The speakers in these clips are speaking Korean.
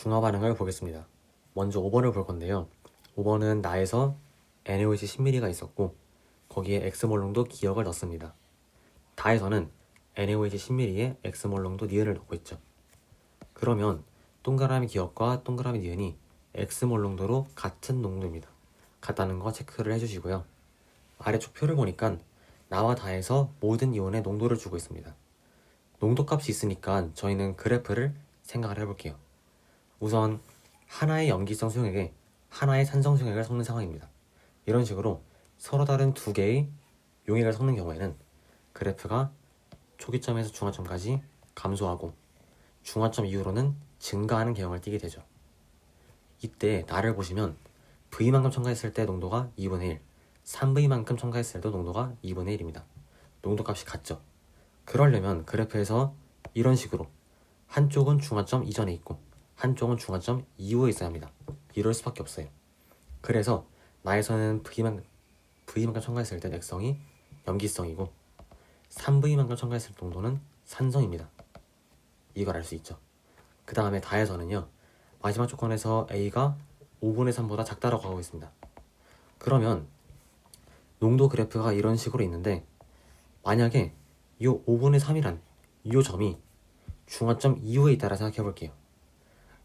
중화 반응을 보겠습니다. 먼저 5번을 볼 건데요. 5번은 나에서 NaOH 10ml가 있었고 거기에 X몰롱도 기억을 넣습니다. 다에서는 NaOH 10ml에 X몰롱도 니은을 넣고 있죠. 그러면 동그라미 기억과 동그라미 니은이 X몰롱도로 같은 농도입니다. 같다는 거 체크를 해주시고요. 아래쪽 표를 보니까 나와 다에서 모든 이온의 농도를 주고 있습니다. 농도값이 있으니까 저희는 그래프를 생각을 해볼게요. 우선 하나의 염기성 수용액에 하나의 산성 수용액을 섞는 상황입니다. 이런 식으로 서로 다른 두 개의 용액을 섞는 경우에는 그래프가 초기점에서 중화점까지 감소하고 중화점 이후로는 증가하는 경향을 띠게 되죠. 이때 나를 보시면 V만큼 첨가했을 때 농도가 2분의 1, 3V만큼 첨가했을 때도 농도가 2분의 1입니다. 농도값이 같죠. 그러려면 그래프에서 이런 식으로 한쪽은 중화점 이전에 있고 한쪽은 중화점 이후에 있어야 합니다. 이럴 수밖에 없어요. 그래서 나에서는 V만큼 첨가했을 때 액성이 염기성이고 3V만큼 첨가했을 때 농도는 산성입니다. 이걸 알 수 있죠. 그 다음에 다에서는요. 마지막 조건에서 A가 5분의 3보다 작다라고 하고 있습니다. 그러면 농도 그래프가 이런 식으로 있는데 만약에 이 5분의 3이란 이 점이 중화점 이후에 있다라 생각해 볼게요.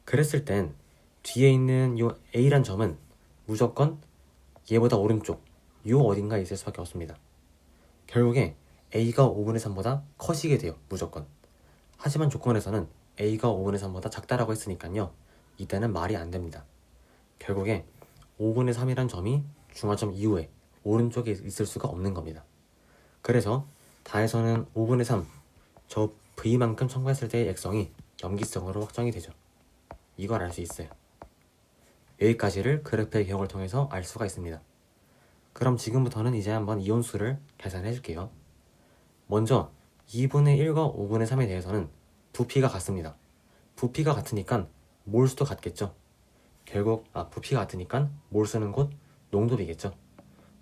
그랬을 땐 뒤에 있는 이 A란 점은 무조건 얘보다 오른쪽 이 어딘가에 있을 수밖에 없습니다. 결국에 A가 5분의 3보다 커지게 돼요. 무조건. 하지만 조건에서는 A가 5분의 3보다 작다라고 했으니까요. 이때는 말이 안 됩니다. 결국에 5분의 3이란 점이 중화점 이후에 오른쪽에 있을 수가 없는 겁니다. 그래서 다에서는 5분의 3, 저 V만큼 첨가했을 때의 액성이 염기성으로 확정이 되죠. 이걸 알 수 있어요. 여기까지를 그래프의 기억을 통해서 알 수가 있습니다. 그럼 지금부터는 이제 한번 이온수를 계산해 줄게요. 먼저 2분의 1과 5분의 3에 대해서는 부피가 같습니다. 부피가 같으니까 몰수도 같겠죠. 결국 부피가 같으니까 몰수는 곧 농도비겠죠.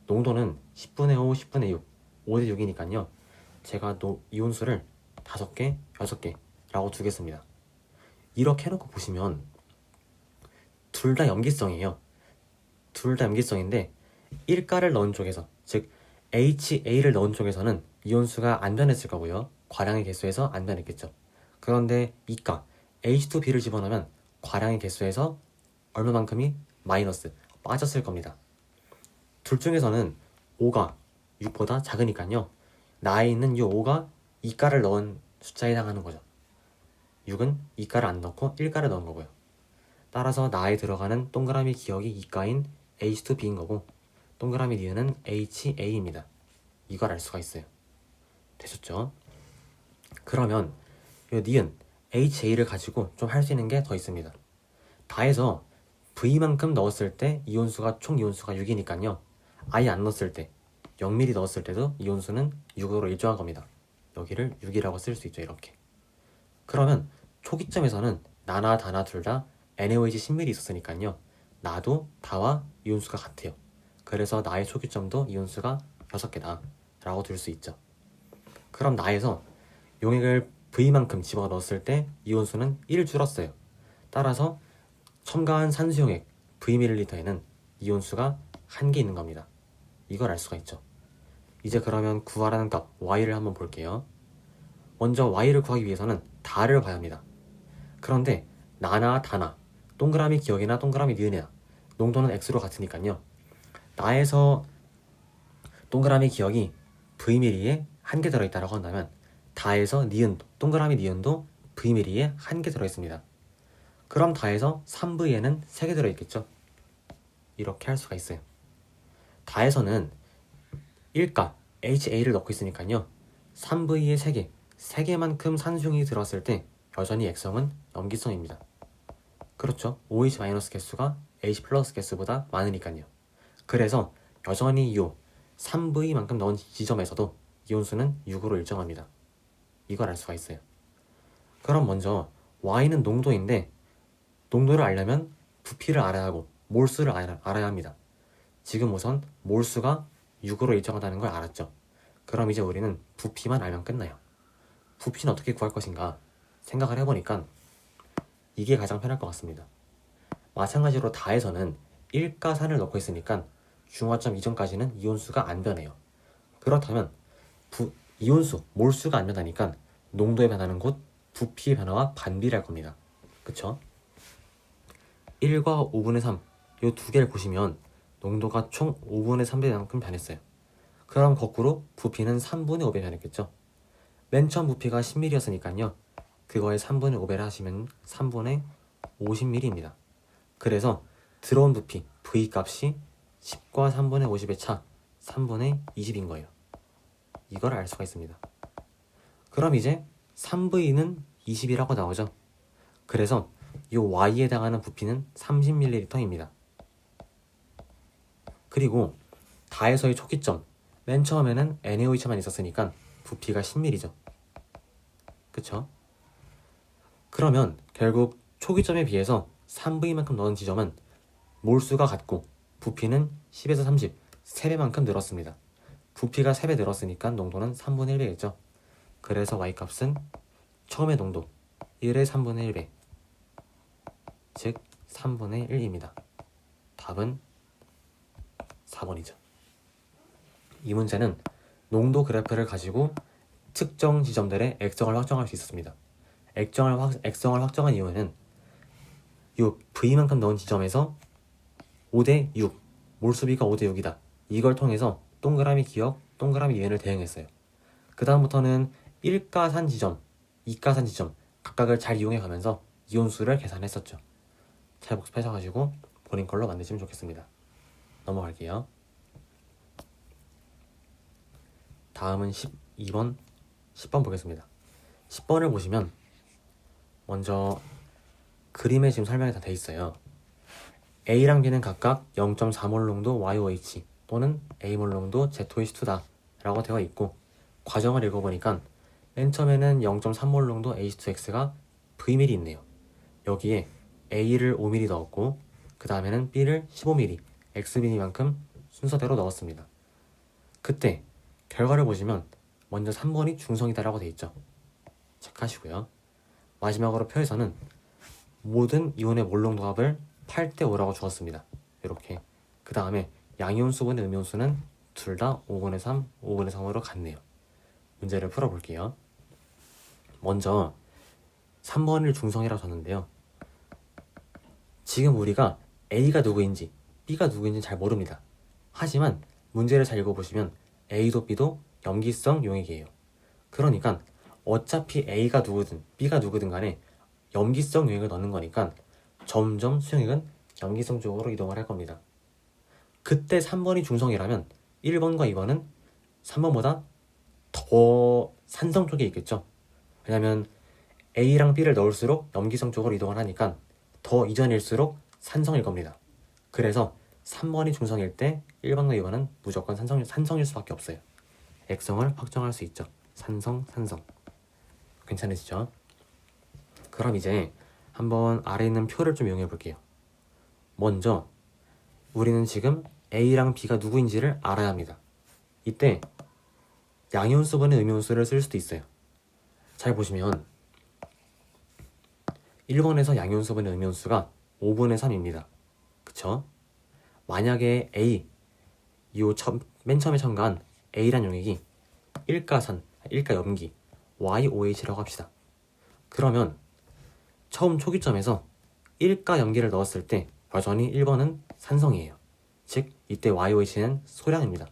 농도는 10분의 5, 10분의 6, 5대 6이니까요. 제가 이온수를 5개, 6개 라고 두겠습니다. 이렇게 해놓고 보시면 둘 다 염기성이에요. 둘 다 염기성인데 1가를 넣은 쪽에서, 즉 HA를 넣은 쪽에서는 이온수가 안 변했을 거고요. 과량의 개수에서 안 변했겠죠. 그런데 2가 H2B를 집어넣으면 과량의 개수에서 얼마만큼이 마이너스 빠졌을 겁니다. 둘 중에서는 5가 6보다 작으니까요. 나에 있는 이 5가 2가를 넣은 숫자에 해당하는 거죠. 6은 2가를 안 넣고 1가를 넣은 거고요. 따라서 나에 들어가는 동그라미 기억이 2가인 H2B인 거고 동그라미 니은은 HA입니다. 이걸 알 수가 있어요. 되셨죠? 그러면 이 니은 HA를 가지고 좀 할 수 있는 게 더 있습니다. 다해서 V만큼 넣었을 때 이온수가 총 이온수가 6이니까요. 아예 안 넣었을 때 0ml 넣었을 때도 이온수는 6으로 일정한 겁니다. 여기를 6이라고 쓸 수 있죠. 이렇게. 그러면 초기점에서는 나나 다나 둘 다 NaOH 10ml 있었으니까요. 나도 다와 이온수가 같아요. 그래서 나의 초기점도 이온수가 6개다 라고 둘 수 있죠. 그럼 나에서 용액을 V만큼 집어넣었을 때 이온수는 1 줄었어요. 따라서 첨가한 산수용액 Vml에는 이온수가 1개 있는 겁니다. 이걸 알 수가 있죠. 이제 그러면 구하라는 값 Y를 한번 볼게요. 먼저 Y를 구하기 위해서는 다를 봐야 합니다. 그런데 나나 다나 동그라미 기억이나 동그라미 니은이나 농도는 X로 같으니까요. 나에서 동그라미 기억이 Vml에 1개 들어있다고 한다면 다에서 니은, 동그라미 니은도 Vml에 1개 들어있습니다. 그럼 다에서 3V에는 3개 들어있겠죠. 이렇게 할 수가 있어요. 다에서는 1가 HA를 넣고 있으니까요. 3V에 3개, 3개만큼 산수용이 들어왔을 때 여전히 액성은 염기성입니다. 그렇죠. OH- 개수가 H 플러스 개수보다 많으니까요. 그래서 여전히 이 3V만큼 넣은 지점에서도 이온수는 6으로 일정합니다. 이걸 알 수가 있어요. 그럼 먼저 Y는 농도인데 농도를 알려면 부피를 알아야 하고 몰수를 알아야 합니다. 지금 우선 몰수가 6으로 일정하다는 걸 알았죠. 그럼 이제 우리는 부피만 알면 끝나요. 부피는 어떻게 구할 것인가 생각을 해보니까 이게 가장 편할 것 같습니다. 마찬가지로 다에서는 1가산을 넣고 있으니까 중화점 이전까지는 이온수가 안 변해요. 그렇다면 이온수, 몰수가 안 변하니까 농도의 변하는 곳 부피의 변화와 반비례할 겁니다. 그쵸? 1과 5분의 3, 이 두 개를 보시면 농도가 총 5분의 3배만큼 변했어요. 그럼 거꾸로 부피는 3분의 5배 변했겠죠? 맨 처음 부피가 10ml였으니까요. 그거의 3분의 5배를 하시면 3분의 50ml입니다. 그래서 들어온 부피, V 값이 10과 3분의 50의 차, 3분의 20인 거예요. 이걸 알 수가 있습니다. 그럼 이제 3V는 20이라고 나오죠. 그래서 이 Y에 해당하는 부피는 30ml입니다. 그리고 다에서의 초기점, 맨 처음에는 NaOH만 있었으니까 부피가 10ml죠. 그쵸? 그러면 결국 초기점에 비해서 3V만큼 넣은 지점은 몰수가 같고 부피는 10에서 30, 3배만큼 늘었습니다. 부피가 3배 늘었으니까 농도는 3분의 1배겠죠. 그래서 Y값은 처음의 농도 1의 3분의 1배, 즉 3분의 1입니다. 답은 4번이죠. 이 문제는 농도 그래프를 가지고 특정 지점들의 액성을 확정할 수 있었습니다. 액성을 확정한 이유는 이 V만큼 넣은 지점에서 5대 6, 몰수비가 5대 6이다. 이걸 통해서 동그라미 기억, 동그라미 이은을 대응했어요. 그 다음부터는 1가산 지점, 2가산 지점 각각을 잘 이용해 가면서 이온수를 계산했었죠. 잘 복습하셔가지고 본인 걸로 만드시면 좋겠습니다. 넘어갈게요. 다음은 12번, 10번 보겠습니다. 10번을 보시면 먼저 그림에 지금 설명이 다 돼 있어요. A랑 B는 각각 0.4몰 농도 YOH 또는 A몰 농도 ZOH2다 라고 되어 있고, 과정을 읽어보니까 맨 처음에는 0.3몰 농도 H2X가 V밀이 있네요. 여기에 A를 5mm 넣었고 그 다음에는 B를 15mm, X밀리만큼 순서대로 넣었습니다. 그때 결과를 보시면 먼저 3번이 중성이다 라고 되어 있죠. 체크하시고요. 마지막으로 표에서는 모든 이온의 몰 농도 합을 8대 5라고 주었습니다. 이렇게. 그 다음에 양이온수분의 음이온수는 둘 다 5분의 3, 5분의 3으로 같네요. 문제를 풀어볼게요. 먼저 3번을 중성이라고 줬는데요. 지금 우리가 A가 누구인지 B가 누구인지 잘 모릅니다. 하지만 문제를 잘 읽어보시면 A도 B도 염기성 용액이에요. 그러니까 어차피 A가 누구든 B가 누구든 간에 염기성 용액을 넣는 거니까 점점 수용액은 염기성 쪽으로 이동을 할 겁니다. 그때 3번이 중성이라면 1번과 2번은 3번보다 더 산성 쪽에 있겠죠. 왜냐면 A랑 B를 넣을수록 염기성 쪽으로 이동을 하니까 더 이전일수록 산성일 겁니다. 그래서 3번이 중성일 때 1번과 2번은 무조건 산성일 수밖에 없어요. 액성을 확정할 수 있죠. 산성. 괜찮으시죠? 그럼 이제 한번 아래에 있는 표를 좀 이용해 볼게요. 먼저 우리는 지금 A랑 B가 누구인지를 알아야 합니다. 이때 양이온수분의 음이온수를 쓸 수도 있어요. 잘 보시면 1번에서 양이온수분의 음이온수가 5분의 3입니다. 그쵸? 만약에 A, 맨 처음에 첨가한 A란 용액이 1가염기 YOH라고 합시다. 그러면 처음 초기점에서 1가염기를 넣었을 때 여전히 1번은 산성이에요. 즉 이때 YOH는 소량입니다.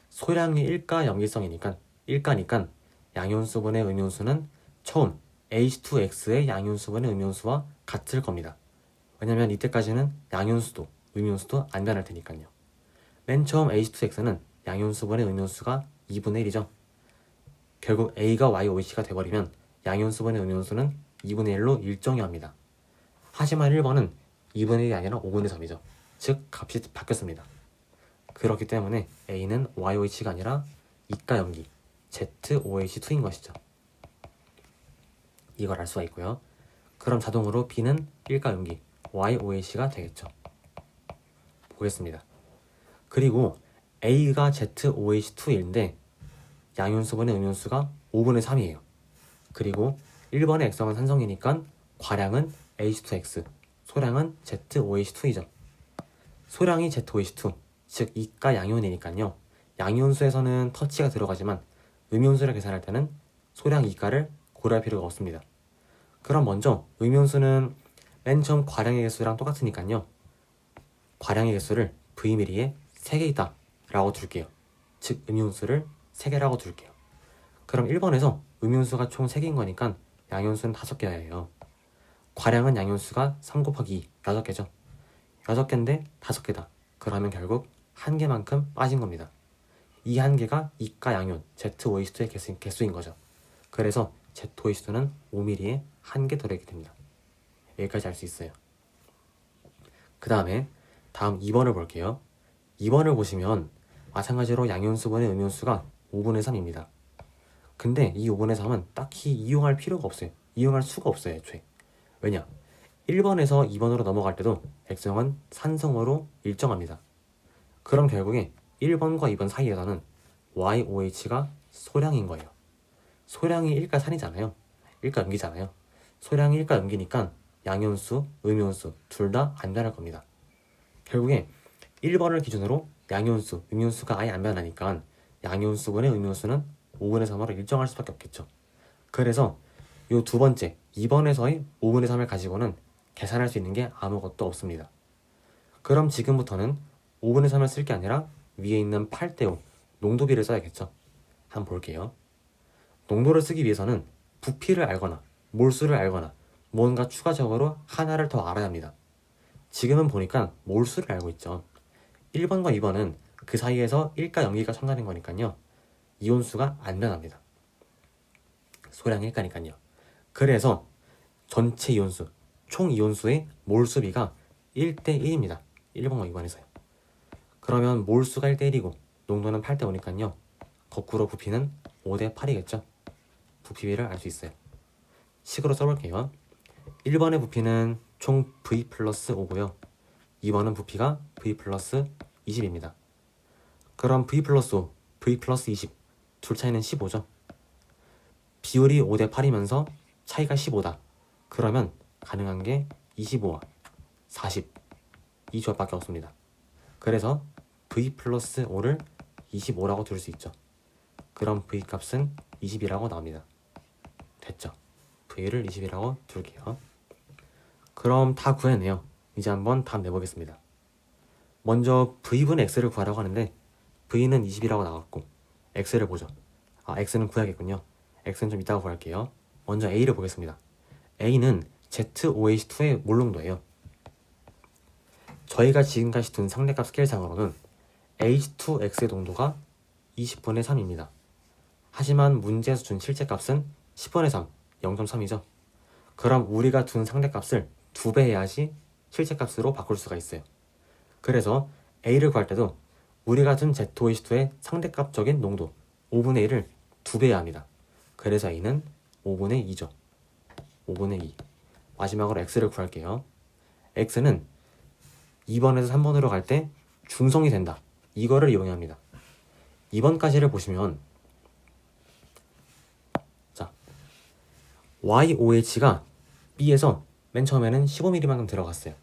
소량이 1가 염기성이니까 1가니까 양이온수분의 음이온수는 처음 H2X의 양이온수분의 음이온수와 같을 겁니다. 왜냐면 이때까지는 양이온수도 음이온수도 안 변할 테니까요. 맨 처음 H2X는 양이온수분의 음이온수가 2분의 1이죠. 결국 A가 YOH가 돼버리면 양이온수분의 음이온수는 2분의 1로 일정이합니다. 하지만 1번은 2분의 1이 아니라 5분의 3이죠. 즉 값이 바뀌었습니다. 그렇기 때문에 A는 YOH가 아니라 이가염기 ZOH2인 것이죠. 이걸 알 수가 있고요. 그럼 자동으로 B는 1가염기 YOH가 되겠죠. 보겠습니다. 그리고 A가 ZOH2인데 양이온수분의 음이온수가 5분의 3이에요. 그리고 1번의 액성은 산성이니까 과량은 H2X, 소량은 ZOH2이죠. 소량이 ZOH2, 즉 이가 양이온이니까요. 양이온수에서는 터치가 들어가지만 음이온수를 계산할 때는 소량 이가를 고려할 필요가 없습니다. 그럼 먼저 음이온수는 맨 처음 과량의 개수랑 똑같으니까요. 과량의 개수를 Vml에 3개 있다 라고 둘게요. 즉 음이온수를 3개라고 둘게요. 그럼 1번에서 음이온수가 총 3개인 거니까 양이온수는 5개여야 해요. 과량은 양이온수가 3 곱하기 2, 6개죠. 6개인데 5개다. 그러면 결국 1개만큼 빠진 겁니다. 이 1개가 이가 양이온 ZOH2의 개수인 거죠. 그래서 ZOH2는 5mm에 1개 들어있게 됩니다. 여기까지 알 수 있어요. 그 다음에 다음 2번을 볼게요. 2번을 보시면 마찬가지로 양이온수분의 음이온수가 5분의 3입니다. 근데 이 5분의 3은 딱히 이용할 필요가 없어요. 이용할 수가 없어요, 애초에. 왜냐? 1번에서 2번으로 넘어갈 때도 X형은 산성어로 일정합니다. 그럼 결국에 1번과 2번 사이에서는 YOH가 소량인 거예요. 소량이 1가 산이잖아요. 1가 음기잖아요. 소량이 1가 음기니까 양이온수, 음이온수 둘 다 안 변할 겁니다. 결국에 1번을 기준으로 양이온수, 음이온수가 아예 안 변하니까 양이온수분의 음이온수는 5분의 3으로 일정할 수밖에 없겠죠. 그래서 이 두 번째 2번에서의 5분의 3을 가지고는 계산할 수 있는 게 아무것도 없습니다. 그럼 지금부터는 5분의 3을 쓸 게 아니라 위에 있는 8대5 농도비를 써야겠죠. 한번 볼게요. 농도를 쓰기 위해서는 부피를 알거나 몰수를 알거나 뭔가 추가적으로 하나를 더 알아야 합니다. 지금은 보니까 몰수를 알고 있죠. 1번과 2번은 그 사이에서 1가 0기가 첨가된 거니까요. 이온수가 안 변합니다. 소량 1가니까요. 그래서 전체 이온수, 총 이온수의 몰수비가 1대1입니다. 1번과 2번에서요. 그러면 몰수가 1대1이고 농도는 8대5니까요. 거꾸로 부피는 5대8이겠죠. 부피비를 알 수 있어요. 식으로 써볼게요. 1번의 부피는 총 V 플러스 5고요. 2번은 부피가 V 플러스 20입니다. 그럼 V 플러스 5, V 플러스 20 둘 차이는 15죠. 비율이 5대8이면서 차이가 15다. 그러면 가능한 게 25와 40 이 조합밖에 없습니다. 그래서 V 플러스 5를 25라고 둘 수 있죠. 그럼 V 값은 20이라고 나옵니다. 됐죠? V를 20이라고 둘게요. 그럼 다 구해내요. 이제 한번 답 내보겠습니다. 먼저 V분의 X를 구하라고 하는데 V는 20이라고 나왔고 X를 보죠. X는 구해야겠군요. X는 좀 이따가 구할게요. 먼저 A를 보겠습니다. A는 ZOH2의 몰농도예요. 저희가 지금까지 둔 상대값 스케일상으로는 H2X의 농도가 20분의 3입니다. 하지만 문제에서 준 실제값은 10분의 3, 0.3이죠. 그럼 우리가 둔 상대값을 2배 해야지 실제값으로 바꿀 수가 있어요. 그래서 A를 구할 때도 우리가 둔 ZOH2의 상대값적인 농도 5분의 1을 2배 해야 합니다. 그래서 A는 5분의 2죠. 5분의 2. 마지막으로 X를 구할게요. X는 2번에서 3번으로 갈 때 중성이 된다. 이거를 이용해야 합니다. 2번까지를 보시면 자, YOH가 B에서 맨 처음에는 15mm만큼 들어갔어요.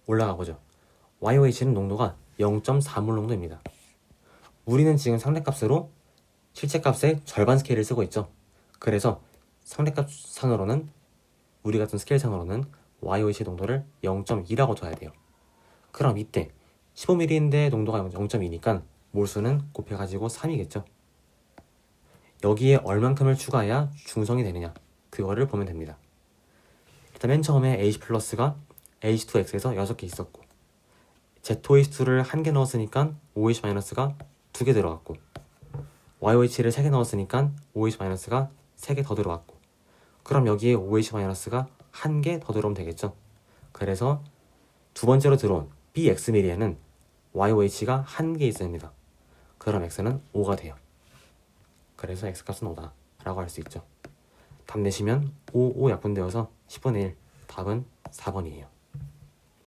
올라가보죠. YOH는 농도가 0.4몰 농도입니다. 우리는 지금 상대값으로 실제값의 절반 스케일을 쓰고 있죠. 그래서 상대값 상으로는 우리 같은 스케일 상으로는 YOH 농도를 0.2라고 둬야 돼요. 그럼 이때 15mm인데 농도가 0.2니까 몰수는 곱해가지고 3이겠죠. 여기에 얼만큼을 추가해야 중성이 되느냐 그거를 보면 됩니다. 일단 맨 처음에 H 플러스가 H2X에서 6개 있었고 ZOH2를 1개 넣었으니까 OH 마이너스가 2개 들어갔고 YOH를 3개 넣었으니까 OH 마이너스가 3개 더 들어왔고 그럼 여기에 OH 마이너스가 1개 더 들어오면 되겠죠. 그래서 두 번째로 들어온 BX밀리에는 YOH가 1개 있습니다. 그럼 X는 5가 돼요. 그래서 X값은 5다 라고 할 수 있죠. 답 내시면 5, 5 약분되어서 10분의 1 답은 4번이에요.